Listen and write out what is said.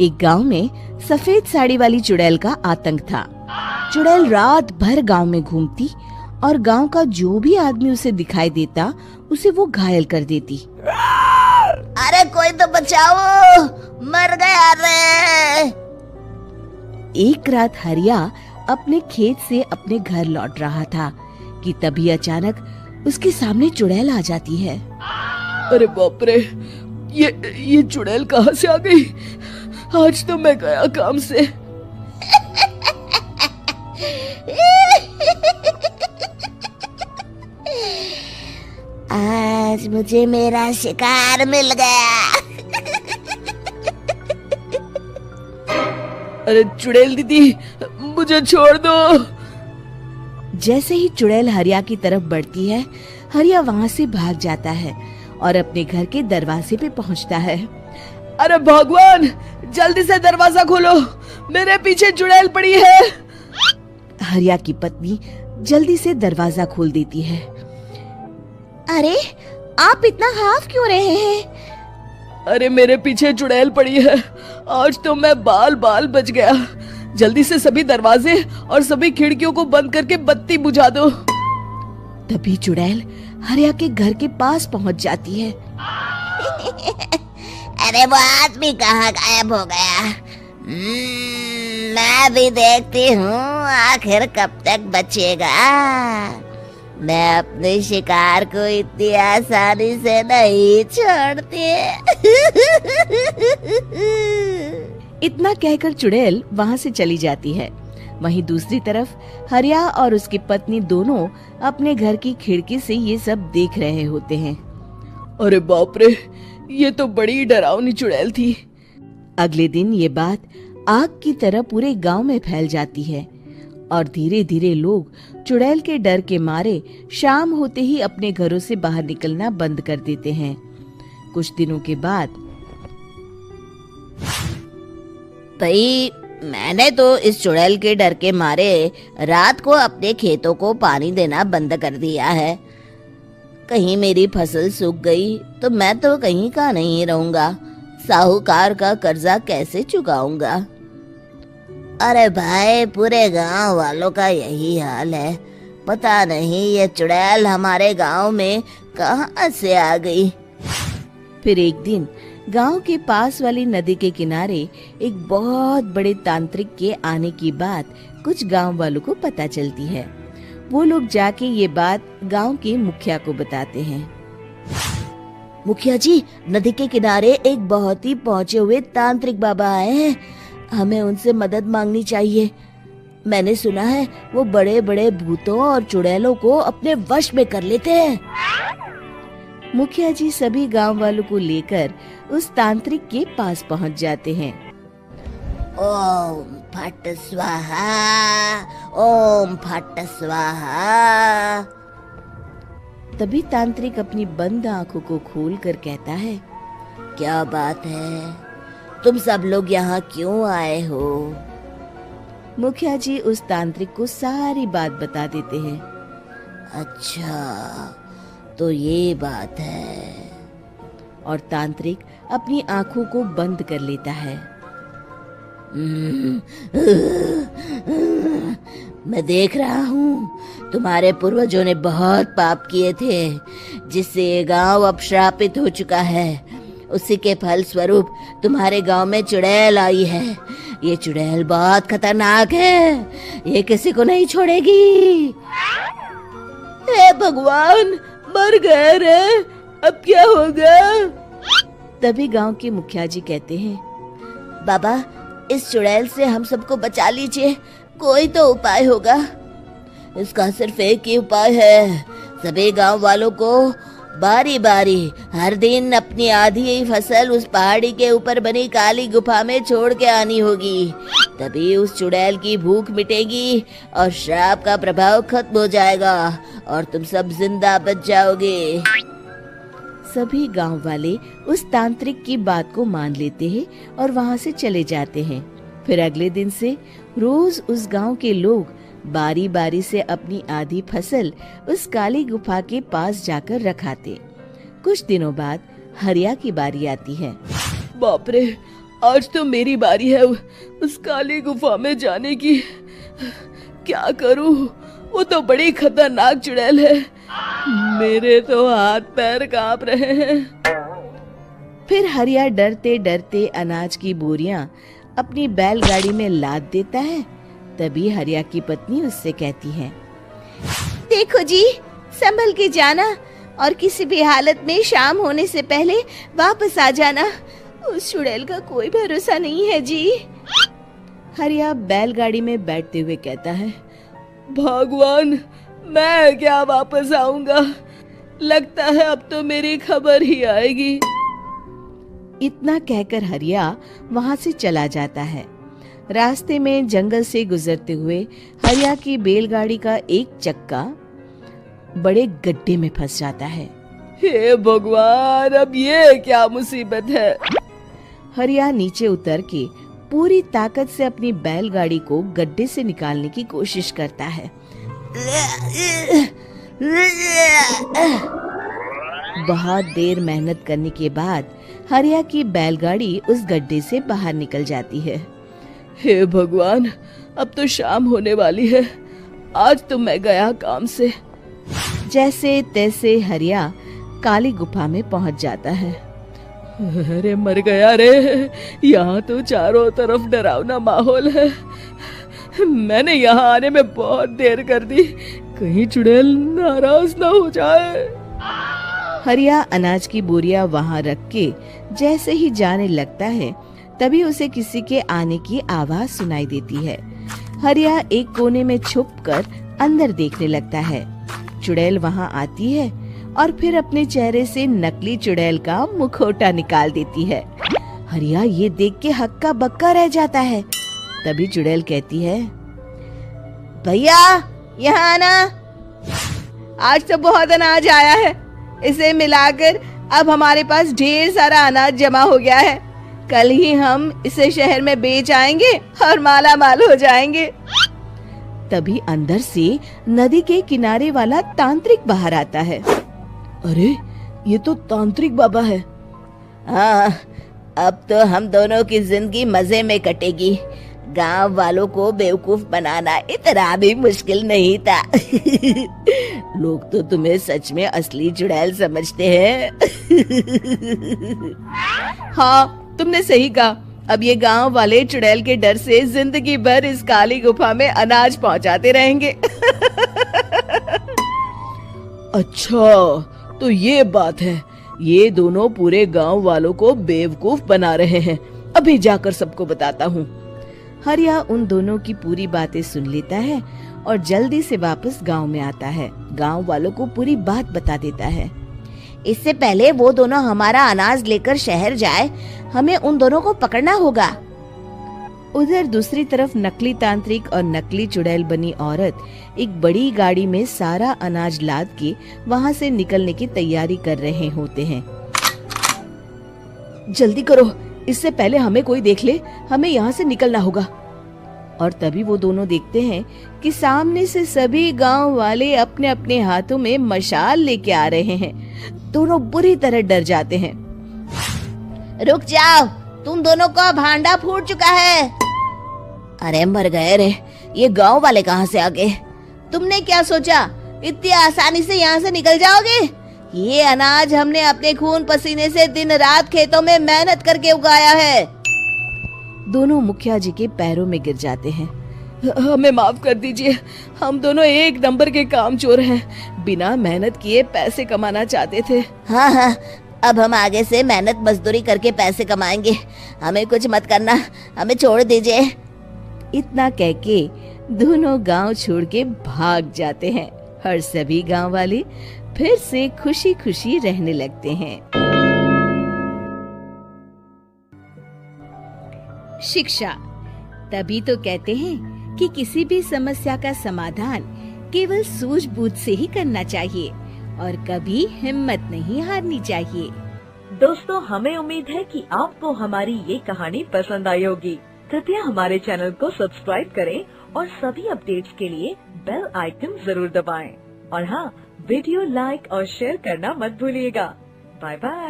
एक गांव में सफेद साड़ी वाली चुड़ैल का आतंक था। चुड़ैल रात भर गांव में घूमती और गांव का जो भी आदमी उसे दिखाई देता उसे वो घायल कर देती। अरे कोई तो बचाओ, मर गया रे। एक रात हरिया अपने खेत से अपने घर लौट रहा था कि तभी अचानक उसके सामने चुड़ैल आ जाती है। अरे बाप रे, ये चुड़ैल कहाँ से आ गई? आज तो मैं गया काम से। आज मुझे मेरा शिकार मिल गया। अरे चुड़ैल दीदी, मुझे छोड़ दो। जैसे ही चुड़ैल हरिया की तरफ बढ़ती है, हरिया वहाँ से भाग जाता है और अपने घर के दरवाजे पे पहुँचता है। अरे भगवान, जल्दी से दरवाजा खोलो, मेरे पीछे चुड़ैल पड़ी है। हरिया की पत्नी जल्दी से दरवाजा खोल देती है। अरे आप इतना हाफ क्यों रहे हैं? अरे मेरे पीछे चुड़ैल पड़ी है, आज तो मैं बाल बाल बच गया। जल्दी से सभी दरवाजे और सभी खिड़कियों को बंद करके बत्ती बुझा दो। तभी चुड़ैल हरिया के घर के पास पहुंच जाती है। अरे वो आदमी कहाँ गायब हो गया? मैं भी देखती हूँ आखिर कब तक बचेगा। मैं अपने शिकार को इतनी आसानी से नहीं छोड़ती। इतना कहकर चुड़ैल वहाँ से चली जाती है। वहीं दूसरी तरफ हरिया और उसकी पत्नी दोनों अपने घर की खिड़की से ये सब देख रहे होते हैं। अरे बाप रे, ये तो बड़ी डरावनी चुड़ैल थी। अगले दिन ये बात आग की तरह पूरे गांव में फैल जाती है और धीरे धीरे लोग चुड़ैल के डर के मारे शाम होते ही अपने घरों से बाहर निकलना बंद कर देते हैं। कुछ दिनों के बाद भाई, मैंने तो इस चुड़ैल के डर के मारे रात को अपने खेतों को पानी देना बंद कर दिया है। कहीं मेरी फसल सूख गई तो मैं तो कहीं का नहीं रहूंगा। साहूकार का कर्जा कैसे चुकाऊंगा? अरे भाई, पूरे गांव वालों का यही हाल है। पता नहीं ये चुड़ैल हमारे गांव में कहां से आ गई। फिर एक दिन गांव के पास वाली नदी के किनारे एक बहुत बड़े तांत्रिक के आने की बात कुछ गांव वालों को पता चलती है। वो लोग जाके ये बात गांव के मुखिया को बताते हैं। मुखिया जी, नदी के किनारे एक बहुत ही पहुंचे हुए तांत्रिक बाबा आए हैं। हमें उनसे मदद मांगनी चाहिए। मैंने सुना है वो बड़े बड़े भूतों और चुड़ैलों को अपने वश में कर लेते हैं। मुखिया जी सभी गांव वालों को लेकर उस तांत्रिक के पास पहुंच जाते हैं। ओम फट स्वाहा, ओम फट स्वाहा। तभी तांत्रिक अपनी बंद आंखों को खोलकर कहता है, क्या बात है? तुम सब लोग यहाँ क्यों आए हो? मुखिया जी उस तांत्रिक को सारी बात बता देते हैं। अच्छा, तो ये बात है। और तांत्रिक अपनी आंखों को बंद कर लेता है। मैं देख रहा हूँ तुम्हारे पूर्वजों ने बहुत पाप किए थे, जिससे ये गांव अब श्रापित हो चुका है। उसी के फल स्वरूप तुम्हारे गांव में चुड़ैल आई है। ये चुड़ैल बहुत खतरनाक है, ये किसी को नहीं छोड़ेगी। हे भगवान, मर गए रे, अब क्या होगा? तभी गांव के मुखिया जी कहते हैं, बाबा, इस चुड़ैल से हम सबको बचा लीजिए। कोई तो उपाय होगा। इसका सिर्फ एक ही उपाय है। सभी गांव वालों को बारी बारी हर दिन अपनी आधी फसल उस पहाड़ी के ऊपर बनी काली गुफा में छोड़ के आनी होगी। तभी उस चुड़ैल की भूख मिटेगी और श्राप का प्रभाव खत्म हो जाएगा और तुम सब जिंदा बच जाओगे। सभी गांव वाले उस तांत्रिक की बात को मान लेते हैं और वहां से चले जाते हैं। फिर अगले दिन से रोज उस गांव के लोग बारी बारी से अपनी आधी फसल उस काली गुफा के पास जाकर रखाते। कुछ दिनों बाद हरिया की बारी आती है। बाप रे, आज तो मेरी बारी है उस काली गुफा में जाने की। क्या करूं, वो तो बड़ी खतरनाक चुड़ैल है। मेरे तो हाथ पैर कांप रहे हैं। फिर हरिया डरते डरते अनाज की बोरियां अपनी बैलगाड़ी में लाद देता है। तभी हरिया की पत्नी उससे कहती है, देखो जी, संभल के जाना और किसी भी हालत में शाम होने से पहले वापस आ जाना। उस चुड़ैल का कोई भरोसा नहीं है जी। हरिया बैलगाड़ी में बैठते हुए कहता है, भगवान, मैं क्या वापस आऊंगा? लगता है अब तो मेरी खबर ही आएगी। इतना कहकर हरिया वहां से चला जाता है। रास्ते में जंगल से गुजरते हुए हरिया की बैलगाड़ी का एक चक्का बड़े गड्ढे में फंस जाता है। हे भगवान, अब ये क्या मुसीबत है? हरिया नीचे उतर के पूरी ताकत से अपनी बैलगाड़ी को गड्ढे से निकालने की कोशिश करता है। बहुत देर मेहनत करने के बाद हरिया की बैलगाड़ी उस गड्ढे से बाहर निकल जाती है। हे भगवान, अब तो शाम होने वाली है। आज तो मैं गया काम से। जैसे तैसे हरिया काली गुफा में पहुंच जाता है। अरे मर गया रे, यहाँ तो चारों तरफ डरावना माहौल है। मैंने यहाँ आने में बहुत देर कर दी, कहीं चुड़ैल नाराज ना हो जाए। हरिया अनाज की बोरियां वहां रख के जैसे ही जाने लगता है, तभी उसे किसी के आने की आवाज सुनाई देती है। हरिया एक कोने में छुपकर अंदर देखने लगता है। चुड़ैल वहां आती है और फिर अपने चेहरे से नकली चुड़ैल का मुखौटा निकाल देती है। हरिया ये देख के हक्का बक्का रह जाता है। तभी चुड़ैल कहती है, भैया यहाँ आना। आज तो बहुत अनाज आया है, इसे मिलाकर अब हमारे पास ढेर सारा अनाज जमा हो गया है। कल ही हम इसे शहर में बेच आएंगे और माला माल हो जाएंगे। तभी अंदर से नदी के किनारे वाला तांत्रिक बाहर आता है। अरे, ये तो तांत्रिक बाबा है। हाँ, अब तो हम दोनों की जिंदगी मजे में कटेगी। गांव वालों को बेवकूफ बनाना इतना भी मुश्किल नहीं था। लोग तो तुम्हें सच में असली चुड़ैल समझते हैं। हाँ, तुमने सही कहा। अब ये गांव वाले चुड़ैल के डर से जिंदगी भर इस काली गुफा में अनाज पहुंचाते रहेंगे। अच्छा, तो ये बात है। ये दोनों पूरे गांव वालों को बेवकूफ बना रहे हैं। अभी जाकर सबको बताता हूँ। हरिया उन दोनों की पूरी बातें सुन लेता है और जल्दी से वापस गांव में आता है। गांव वालों को पूरी बात बता देता है। इससे पहले वो दोनों हमारा अनाज लेकर शहर जाए, हमें उन दोनों को पकड़ना होगा। उधर दूसरी तरफ नकली तांत्रिक और नकली चुड़ैल बनी औरत एक बड़ी गाड़ी में सारा अनाज लाद के वहां से निकलने की तैयारी कर रहे होते हैं। जल्दी करो, इससे पहले हमें कोई देख ले। हमें यहाँ से निकलना होगा। और तभी वो दोनों देखते हैं कि सामने से सभी गांव वाले अपने अपने हाथों में मशाल लेके आ रहे हैं। दोनों बुरी तरह डर जाते हैं। रुक जाओ, तुम दोनों का भांडा फूट चुका है। अरे मर गए रे, ये गांव वाले कहाँ से आ गए? तुमने क्या सोचा इतनी आसानी से यहाँ से निकल जाओगे? ये अनाज हमने अपने खून पसीने से दिन रात खेतों में मेहनत करके उगाया है। दोनों मुखिया जी के पैरों में गिर जाते हैं। हमें माफ कर दीजिए, हम दोनों एक नंबर के कामचोर हैं। बिना मेहनत किए पैसे कमाना चाहते थे। हाँ, अब हम आगे से मेहनत मजदूरी करके पैसे कमाएंगे। हमें कुछ मत करना, हमें छोड़ दीजिए। इतना कह के दोनों गांव छोड़ के भाग जाते हैं और सभी गांव वाले फिर से खुशी खुशी रहने लगते हैं। शिक्षा, तभी तो कहते हैं कि किसी भी समस्या का समाधान केवल सूझबूझ से ही करना चाहिए और कभी हिम्मत नहीं हारनी चाहिए। दोस्तों, हमें उम्मीद है कि आपको हमारी ये कहानी पसंद आई होगी। कृपया हमारे चैनल को सब्सक्राइब करें और सभी अपडेट्स के लिए बेल आइकन जरूर दबाएं। और हाँ, वीडियो लाइक और शेयर करना मत भूलिएगा। Bye bye.